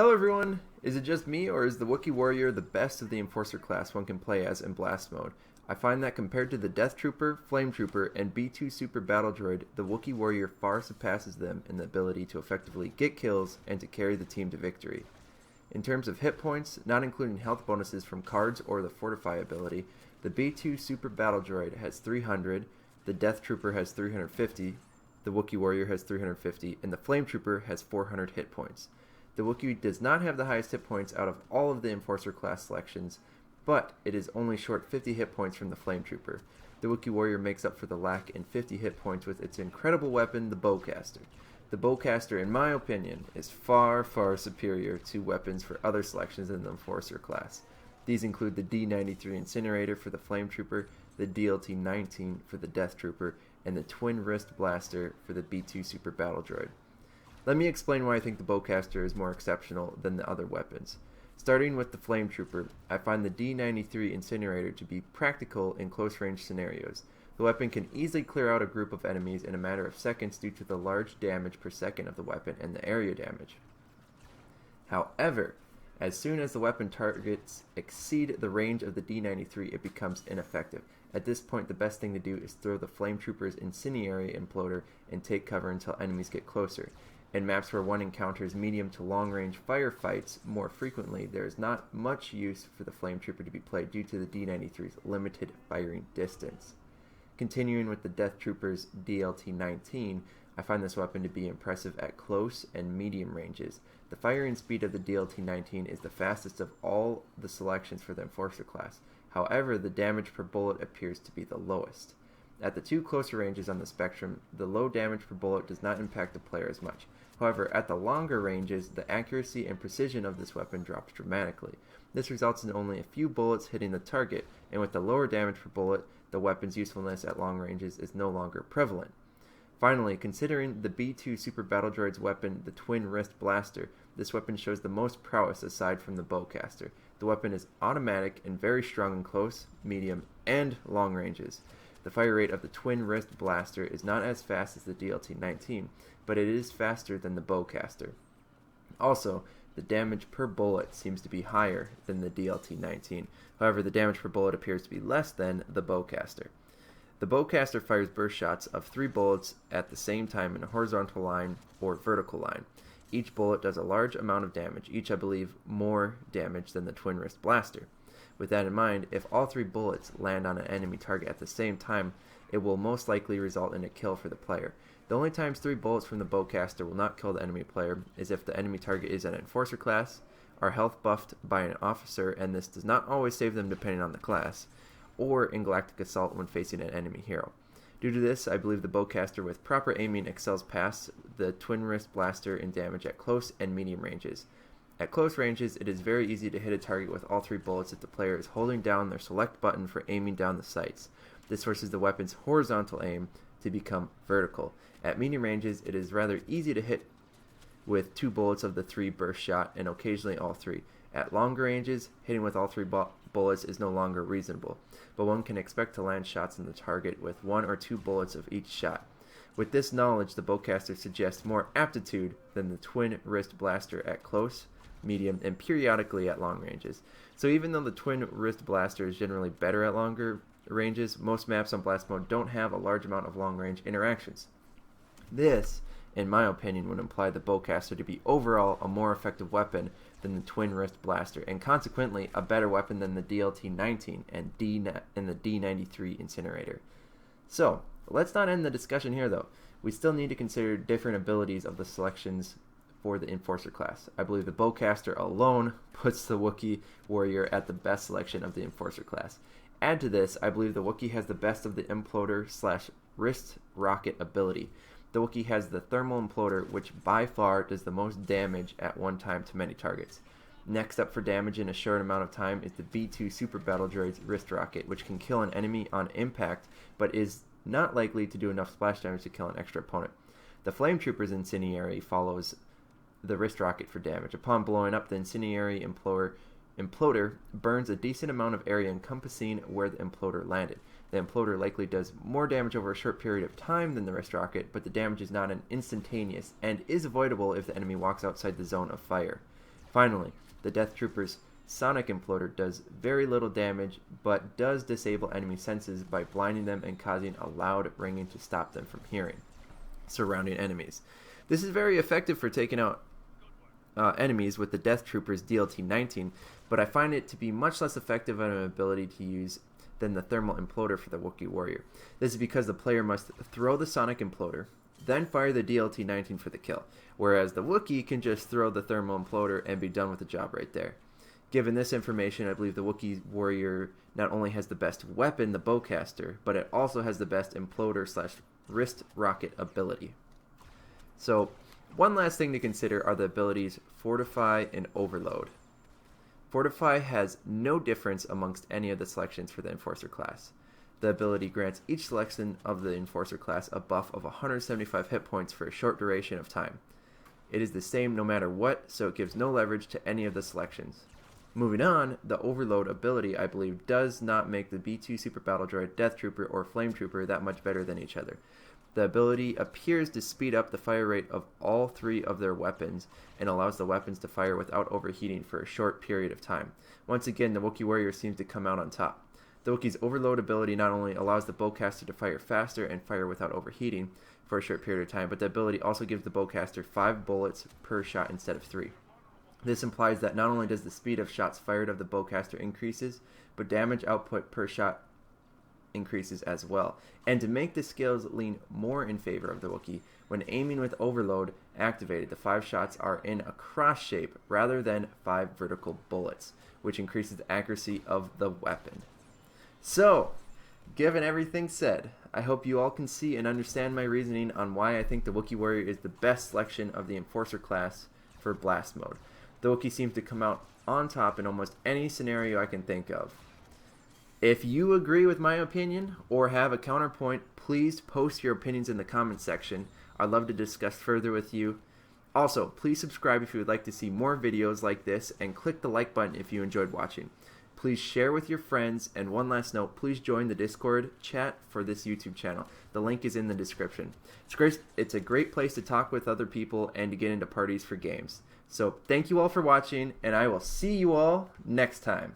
Hello everyone! Is it just me, or is the Wookie Warrior the best of the Enforcer class one can play as in Blast mode? I find that compared to the Death Trooper, Flame Trooper, and B2 Super Battle Droid, the Wookie Warrior far surpasses them in the ability to effectively get kills and to carry the team to victory. In terms of hit points, not including health bonuses from cards or the Fortify ability, the B2 Super Battle Droid has 300, the Death Trooper has 350, the Wookie Warrior has 350, and the Flame Trooper has 400 hit points. The Wookiee does not have the highest hit points out of all of the Enforcer class selections, but it is only short 50 hit points from the Flame Trooper. The Wookie Warrior makes up for the lack in 50 hit points with its incredible weapon, the Bowcaster. The Bowcaster, in my opinion, is far, far superior to weapons for other selections in the Enforcer class. These include the D93 Incinerator for the Flame Trooper, the DLT-19 for the Death Trooper, and the Twin Wrist Blaster for the B2 Super Battle Droid. Let me explain why I think the Bowcaster is more exceptional than the other weapons. Starting with the Flame Trooper, I find the D93 Incinerator to be practical in close-range scenarios. The weapon can easily clear out a group of enemies in a matter of seconds due to the large damage per second of the weapon and the area damage. However, as soon as the weapon targets exceed the range of the D93, it becomes ineffective. At this point, the best thing to do is throw the Flame Trooper's Incendiary Imploder and take cover until enemies get closer. In maps where one encounters medium to long-range firefights more frequently, there is not much use for the Flame Trooper to be played due to the D93's limited firing distance. Continuing with the Death Trooper's DLT-19, I find this weapon to be impressive at close and medium ranges. The firing speed of the DLT-19 is the fastest of all the selections for the Enforcer class. However, the damage per bullet appears to be the lowest. At the two closer ranges on the spectrum, the low damage per bullet does not impact the player as much. However, at the longer ranges, the accuracy and precision of this weapon drops dramatically. This results in only a few bullets hitting the target, and with the lower damage per bullet, the weapon's usefulness at long ranges is no longer prevalent. Finally, considering the B2 Super Battle Droid's weapon, the Twin Wrist Blaster, this weapon shows the most prowess aside from the Bowcaster. The weapon is automatic and very strong in close, medium, and long ranges. The fire rate of the Twin Wrist Blaster is not as fast as the DLT-19, but it is faster than the Bowcaster. Also, the damage per bullet seems to be higher than the DLT-19. However, the damage per bullet appears to be less than the Bowcaster. The Bowcaster fires burst shots of 3 bullets at the same time in a horizontal line or vertical line. Each bullet does a large amount of damage, each I believe more damage than the Twin Wrist Blaster. With that in mind, if all 3 bullets land on an enemy target at the same time, it will most likely result in a kill for the player. The only times 3 bullets from the Bowcaster will not kill the enemy player is if the enemy target is an Enforcer class, are health buffed by an officer, and this does not always save them depending on the class, or in Galactic Assault when facing an enemy hero. Due to this, I believe the Bowcaster with proper aiming excels past the Twin Wrist Blaster in damage at close and medium ranges. At close ranges, it is very easy to hit a target with all 3 bullets if the player is holding down their select button for aiming down the sights. This forces the weapon's horizontal aim to become vertical. At medium ranges, it is rather easy to hit with 2 bullets of the 3 burst shot and occasionally all 3. At longer ranges, hitting with all 3 bullets is no longer reasonable, but one can expect to land shots in the target with 1 or 2 bullets of each shot. With this knowledge, the Bowcaster suggests more aptitude than the Twin Wrist Blaster at close, medium, and periodically at long ranges. So even though the Twin Wrist Blaster is generally better at longer ranges, most maps on Blast Mode don't have a large amount of long-range interactions. This, in my opinion, would imply the Bowcaster to be overall a more effective weapon than the Twin Wrist Blaster, and consequently a better weapon than the DLT-19 and the D93 Incinerator. So, let's not end the discussion here though. We still need to consider different abilities of the selections for the Enforcer class. I believe the Bowcaster alone puts the Wookie Warrior at the best selection of the Enforcer class. Add to this, I believe the Wookiee has the best of the Imploder/Wrist Rocket ability. The Wookiee has the Thermal Imploder, which by far does the most damage at one time to many targets. Next up for damage in a short amount of time is the B2 Super Battle Droid's Wrist Rocket, which can kill an enemy on impact, but is not likely to do enough splash damage to kill an extra opponent. The Flame Trooper's Incendiary follows the Wrist Rocket for damage. Upon blowing up, the Incendiary Imploder burns a decent amount of area encompassing where the Imploder landed. The Imploder likely does more damage over a short period of time than the Wrist Rocket, but the damage is not an instantaneous and is avoidable if the enemy walks outside the zone of fire. Finally, the Death Trooper's Sonic Imploder does very little damage, but does disable enemy senses by blinding them and causing a loud ringing to stop them from hearing surrounding enemies. This is very effective for taking out enemies with the Death Trooper's DLT-19, but I find it to be much less effective of an ability to use than the Thermal Imploder for the Wookie Warrior. This is because the player must throw the Sonic Imploder, then fire the DLT-19 for the kill, whereas the Wookiee can just throw the Thermal Imploder and be done with the job right there. Given this information, I believe the Wookie Warrior not only has the best weapon, the Bowcaster, but it also has the best Imploder/wrist rocket ability. So, one last thing to consider are the abilities Fortify and Overload. Fortify has no difference amongst any of the selections for the Enforcer class. The ability grants each selection of the Enforcer class a buff of 175 hit points for a short duration of time. It is the same no matter what, so it gives no leverage to any of the selections. Moving on, the Overload ability, I believe, does not make the B2 Super Battle Droid, Death Trooper, or Flame Trooper that much better than each other. The ability appears to speed up the fire rate of all three of their weapons and allows the weapons to fire without overheating for a short period of time. Once again, the Wookie Warrior seems to come out on top. The Wookiee's Overload ability not only allows the Bowcaster to fire faster and fire without overheating for a short period of time, but the ability also gives the Bowcaster 5 bullets per shot instead of 3. This implies that not only does the speed of shots fired of the Bowcaster increases, but damage output per shot increases as well. And to make the scales lean more in favor of the Wookiee, when aiming with Overload activated, the 5 shots are in a cross shape rather than 5 vertical bullets, which increases the accuracy of the weapon. So, given everything said, I hope you all can see and understand my reasoning on why I think the Wookie Warrior is the best selection of the Enforcer class for Blast Mode. The Wookiee seems to come out on top in almost any scenario I can think of. If you agree with my opinion or have a counterpoint, please post your opinions in the comments section. I'd love to discuss further with you. Also, please subscribe if you would like to see more videos like this, and click the like button if you enjoyed watching. Please share with your friends, and one last note, please join the Discord chat for this YouTube channel. The link is in the description. It's a great place to talk with other people and to get into parties for games. So thank you all for watching, and I will see you all next time.